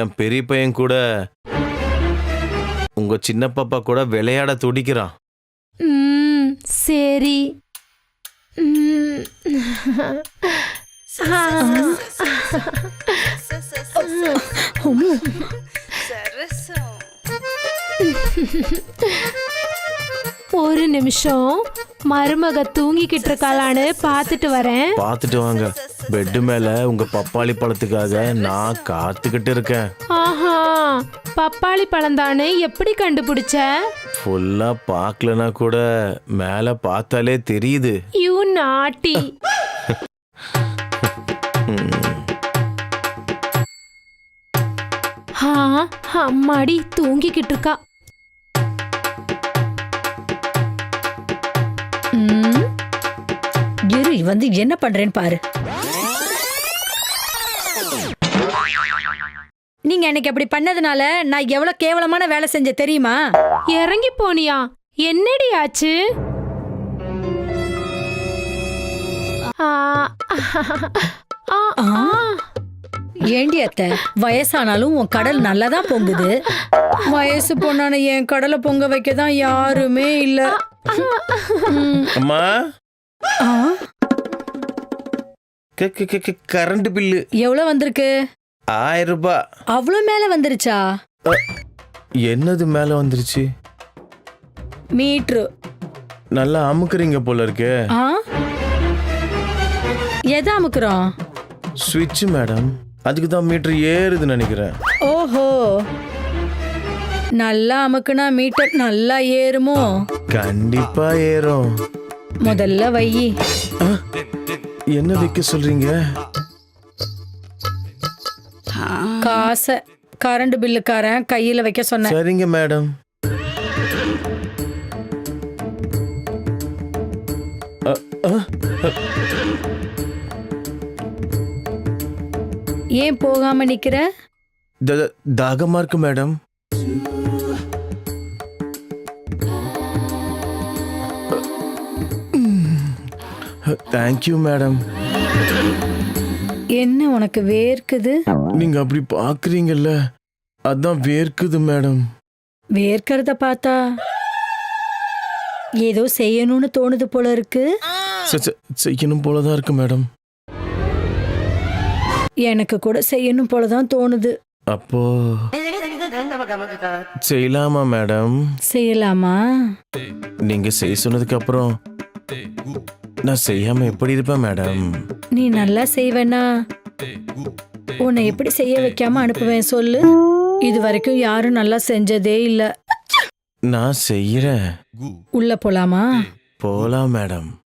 என் பெரிய பையன் கூட உங்க சின்ன பாப்பா கூட விளையாட துடிக்கிறான். சரி. ஒரு நிமிஷம், மருமக தூங்கிக்கிட்டு இருக்காளான்னு பாத்துட்டு வரேன். பாத்துட்டு வாங்க. பெட்டு மேல உங்க பப்பாளி பழத்துக்காக நான் காத்துக்கிட்டு இருக்கேன். ஆஹா, பப்பாளி பழம் தானே, எப்படி கண்டுபிடிச்ச? ஃபுல்லா பார்க்கலனா கூட மேல பார்த்தாலே தெரியுது. யூ நாட்டி. அம்மாடி, தூங்கிக்கிட்டு இருக்கா. இரு, வந்து என்ன பண்றேன்னு பாரு. நீங்க அன்னைக்கு அப்படி பண்ணதுனால நான் எவ்வளவு கேவலமான வேலை செஞ்ச தெரியுமா? இறங்கி போனியா? என்னடி ஆச்சு? ஏண்டி அத்தை, வயசானாலும் உன் கடல் நல்லாதான் பொங்குது. வயசு பொண்ணான என் கடலை பொங்க வைக்கதான் யாருமே இல்ல. அம்மா, ஆ? கரண்ட் பில்லு எவ்வளவு வந்திருக்கு? 1000 ரூபாய். அவ்வளவு மேல வந்துருச்சா? என்னது மேல வந்துருச்சு? மீட்ரு. நல்லா அமுக்குறீங்க போல இருக்கு. ஆ? எதை அமுக்குறோம்? ஸ்விட்ச் மேடம், அதுக்கு தான் மீட்டர் ஏறுதுன்னு நினைக்கிறேன். ஓஹோ, நல்லா அமுக்குனா மீட்டர் நல்லா ஏறுமோ? கண்டிப்பா ஏறும். முதல்ல வையி. என்ன வைக்க சொல்றீங்க? காசை கரண்ட் பில்லுக்காரன் கையில வைக்க சொன்னேன். சரிங்க மேடம். ஏன் போகாம நிக்கிற? தாகமா இருக்கு மேடம். Thank you madam. என்ன உனக்கு வேர்க்குது? நீங்க அப்படி பாக்குறீங்கல்ல, அதான் வேர்க்குது மேடம். வேர்க்கிறத பார்த்தா ஏதோ செய்யணும்னு தோணுது போல இருக்கு. செய்யணும் போலதான் இருக்கு மேடம். எனக்கு கூட செய்யணும் போலதான் தோணுது. அப்போ செய்யலாமா மேடம்? செய்யலாமா? நீங்க செய்ய சொன்னதுக்கு அப்புறம் நான் செய்யாம எப்படி இருப்பேன் மேடம்? நீ நல்லா செய்வேனா உன்னை எப்படி செய்ய வைக்காம அனுப்புவேன் சொல்லு? இது வரைக்கும் யாரும் நல்லா செஞ்சதே இல்ல. நான் செய்யறேன். உள்ள போலாமா? போலாம் மேடம்.